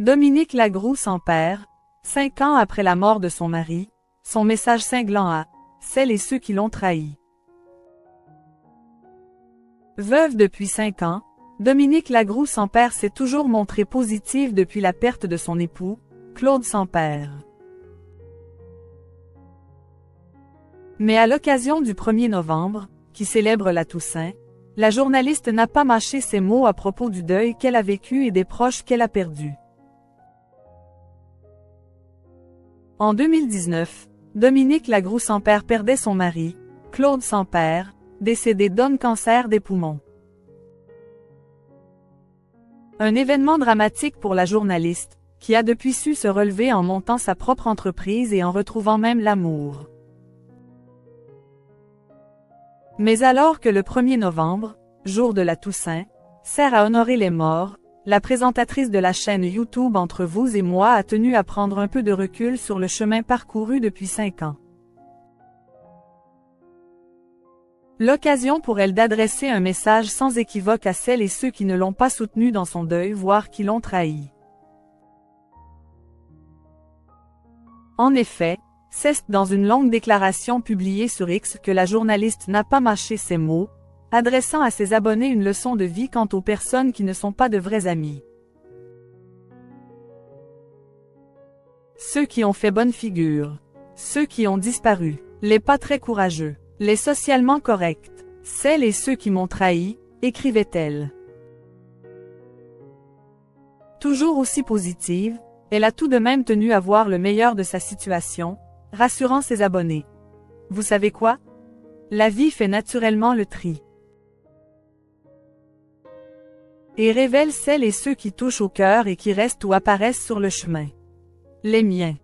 Dominique Lagroux sans père, 5 ans après la mort de son mari, son message cinglant à celles et ceux qui l'ont trahi. Veuve depuis 5 ans, Dominique Lagroux sans père s'est toujours montrée positive depuis la perte de son époux, Claude sans père. Mais à l'occasion du 1er novembre, qui célèbre la Toussaint, la journaliste n'a pas mâché ses mots à propos du deuil qu'elle a vécu et des proches qu'elle a perdus. En 2019, Dominique Lagroux sans père perdait son mari, Claude sans père, décédé d'un cancer des poumons. Un événement dramatique pour la journaliste, qui a depuis su se relever en montant sa propre entreprise et en retrouvant même l'amour. Mais alors que le 1er novembre, jour de la Toussaint, sert à honorer les morts, la présentatrice de la chaîne YouTube Entre vous et moi a tenu à prendre un peu de recul sur le chemin parcouru depuis 5 ans. L'occasion pour elle d'adresser un message sans équivoque à celles et ceux qui ne l'ont pas soutenue dans son deuil, voire qui l'ont trahi. En effet, c'est dans une longue déclaration publiée sur X que la journaliste n'a pas mâché ses mots, adressant à ses abonnés une leçon de vie quant aux personnes qui ne sont pas de vrais amis. Ceux qui ont fait bonne figure, ceux qui ont disparu, les pas très courageux, les socialement corrects, celles et ceux qui m'ont trahi, écrivait-elle. Toujours aussi positive, elle a tout de même tenu à voir le meilleur de sa situation, rassurant ses abonnés. Vous savez quoi? La vie fait naturellement le tri. Et révèle celles et ceux qui touchent au cœur et qui restent ou apparaissent sur le chemin. Les miens.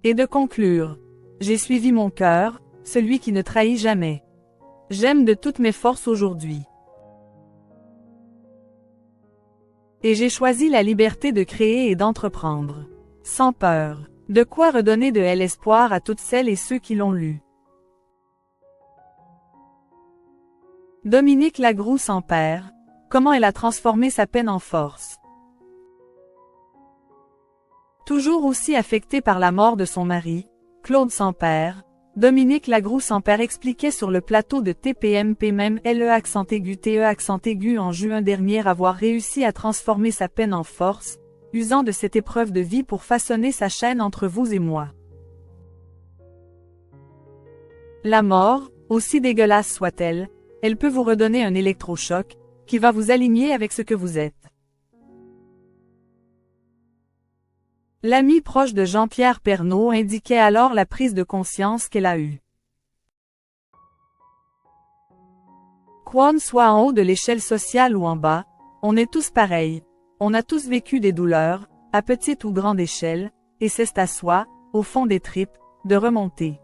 Et de conclure. J'ai suivi mon cœur, celui qui ne trahit jamais. J'aime de toutes mes forces aujourd'hui. Et j'ai choisi la liberté de créer et d'entreprendre. Sans peur. De quoi redonner de l'espoir à toutes celles et ceux qui l'ont lu. Dominique Lagroux sans père, comment elle a transformé sa peine en force. Toujours aussi affectée par la mort de son mari, Claude sans père, Dominique Lagroux sans père expliquait sur le plateau de TPMP même LE accent aigu TE accent aigu en juin dernier avoir réussi à transformer sa peine en force, usant de cette épreuve de vie pour façonner sa chaîne Entre vous et moi. La mort, aussi dégueulasse soit-elle, elle peut vous redonner un électrochoc, qui va vous aligner avec ce que vous êtes. L'ami proche de Jean-Pierre Pernaut indiquait alors la prise de conscience qu'elle a eue. Qu'on soit en haut de l'échelle sociale ou en bas, on est tous pareils, on a tous vécu des douleurs, à petite ou grande échelle, et c'est à soi, au fond des tripes, de remonter.